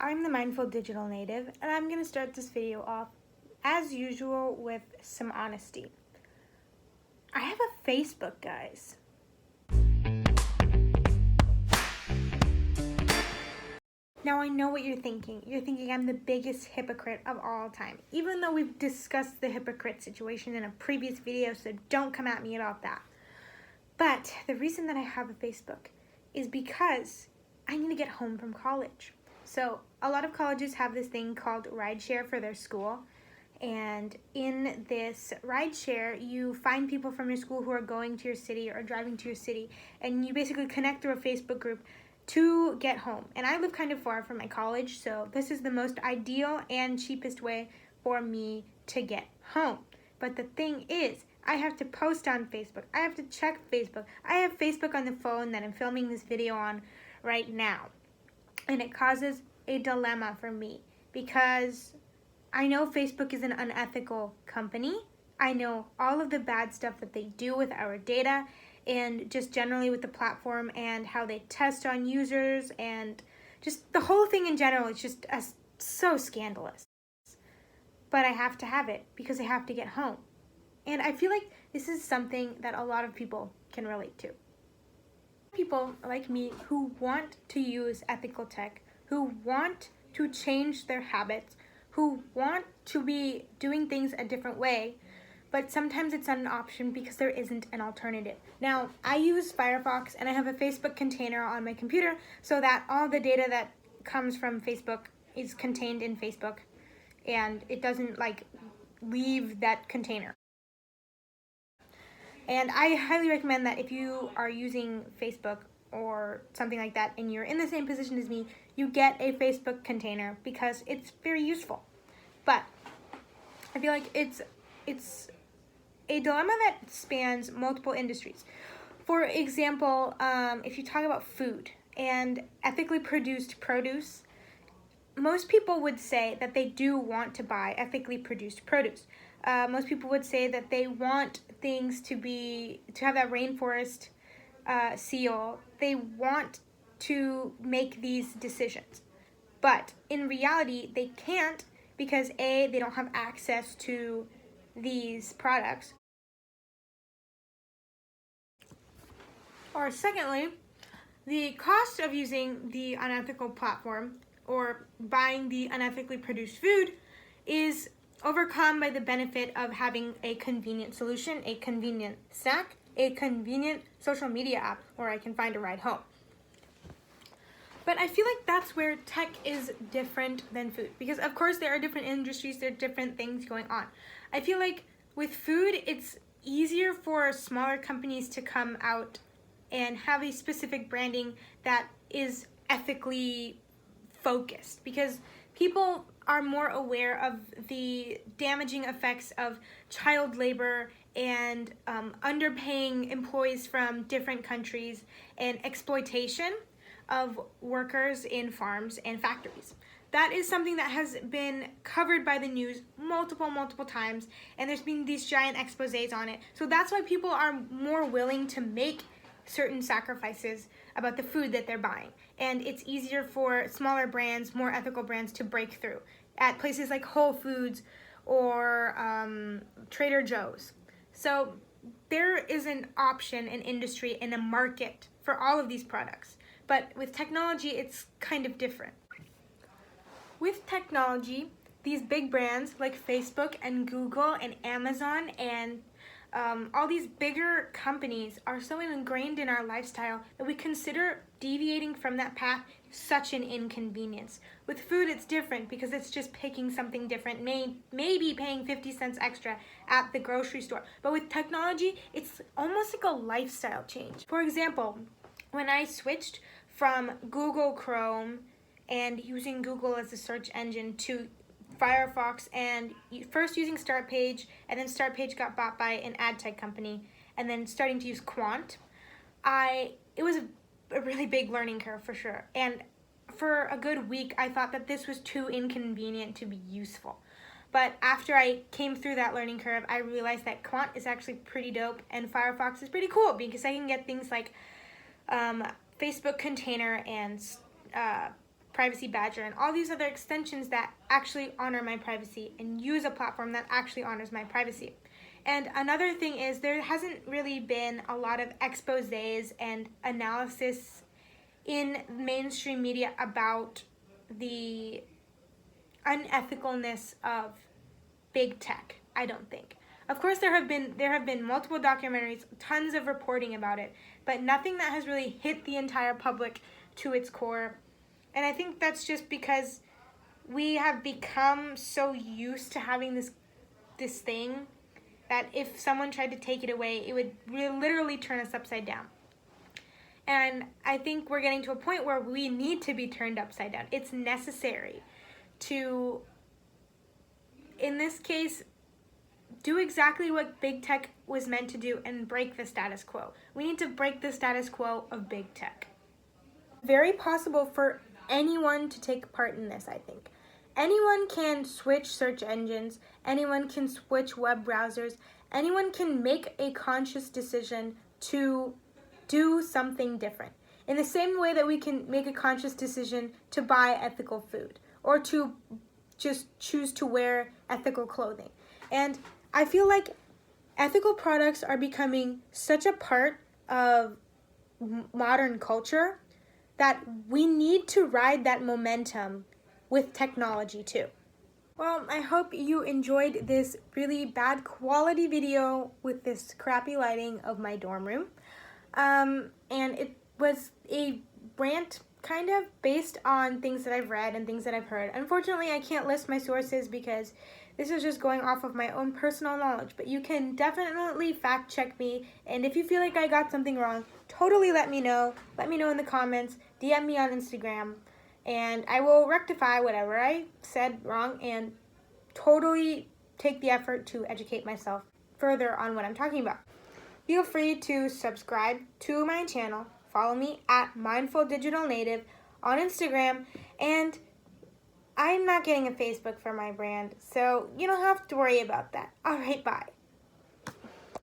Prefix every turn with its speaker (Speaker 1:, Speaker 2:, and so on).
Speaker 1: I'm the Mindful Digital Native, and I'm going to start this video off, as usual, with some honesty. I have a Facebook, guys. Now I know what you're thinking. You're thinking I'm the biggest hypocrite of all time, even though we've discussed the hypocrite situation in a previous video, so don't come at me about that. But the reason that I have a Facebook is because I need to get home from college. So a lot of colleges have this thing called rideshare for their school. And in this rideshare, you find people from your school who are going to your city or driving to your city. And you basically connect through a Facebook group to get home. And I live kind of far from my college, so this is the most ideal and cheapest way for me to get home. But the thing is, I have to post on Facebook. I have to check Facebook. I have Facebook on the phone that I'm filming this video on right now. And it causes a dilemma for me because I know Facebook is an unethical company. I know all of the bad stuff that they do with our data and just generally with the platform and how they test on users and just the whole thing in general. It's just so scandalous. But I have to have it because I have to get home. And I feel like this is something that a lot of people can relate to. People like me who want to use ethical tech, who want to change their habits, who want to be doing things a different way, but sometimes it's not an option because there isn't an alternative. Now, I use Firefox and I have a Facebook container on my computer so that all the data that comes from Facebook is contained in Facebook and it doesn't leave that container. And I highly recommend that if you are using Facebook or something like that and you're in the same position as me, you get a Facebook container because it's very useful. But I feel like it's a dilemma that spans multiple industries. For example, if you talk about food and ethically produced produce, most people would say that they do want to buy ethically produced produce. Most people would say that they want things to have that rainforest seal. They want to make these decisions. But in reality, they can't because A, they don't have access to these products. Or secondly, the cost of using the unethical platform or buying the unethically produced food is overcome by the benefit of having a convenient solution, a convenient snack, a convenient social media app where I can find a ride home. But I feel like that's where tech is different than food because of course there are different industries, there are different things going on. I feel like with food, it's easier for smaller companies to come out and have a specific branding that is ethically focused because people are more aware of the damaging effects of child labor and underpaying employees from different countries and exploitation of workers in farms and factories. That is something that has been covered by the news multiple times, and there's been these giant exposés on it. So that's why people are more willing to make certain sacrifices about the food that they're buying. And it's easier for smaller brands, more ethical brands to break through at places like Whole Foods or Trader Joe's. So there is an option, an industry, and a market for all of these products. But with technology, it's kind of different. With technology, these big brands like Facebook and Google and Amazon and all these bigger companies are so ingrained in our lifestyle that we consider deviating from that path such an inconvenience. With food, it's different because it's just picking something different, maybe paying 50 cents extra at the grocery store. But with technology, it's almost like a lifestyle change. For example, when I switched from Google Chrome and using Google as a search engine to Firefox and first using Startpage, and then Startpage got bought by an ad tech company, and then starting to use Quant, it was a really big learning curve for sure. And for a good week, I thought that this was too inconvenient to be useful. But after I came through that learning curve, I realized that Quant is actually pretty dope, and Firefox is pretty cool because I can get things like Facebook container and Privacy Badger, and all these other extensions that actually honor my privacy and use a platform that actually honors my privacy. And another thing is there hasn't really been a lot of exposés and analysis in mainstream media about the unethicalness of big tech, I don't think. Of course, there have been multiple documentaries, tons of reporting about it, but nothing that has really hit the entire public to its core. And I think that's just because we have become so used to having this thing that if someone tried to take it away, it would literally turn us upside down. And I think we're getting to a point where we need to be turned upside down. It's necessary to, in this case, do exactly what big tech was meant to do and break the status quo. We need to break the status quo of big tech. Very possible for anyone to take part in this, I think. Anyone can switch search engines, anyone can switch web browsers, anyone can make a conscious decision to do something different. In the same way that we can make a conscious decision to buy ethical food or to just choose to wear ethical clothing. And I feel like ethical products are becoming such a part of modern culture that we need to ride that momentum with technology too. Well, I hope you enjoyed this really bad quality video with this crappy lighting of my dorm room. And it was a rant kind of based on things that I've read and things that I've heard. Unfortunately, I can't list my sources because this is just going off of my own personal knowledge, but you can definitely fact check me, and if you feel like I got something wrong, totally let me know. Let me know in the comments, DM me on Instagram, and I will rectify whatever I said wrong and totally take the effort to educate myself further on what I'm talking about. Feel free to subscribe to my channel, follow me at Mindful Digital Native on Instagram, and I'm not getting a Facebook for my brand, so you don't have to worry about that. Alright, bye.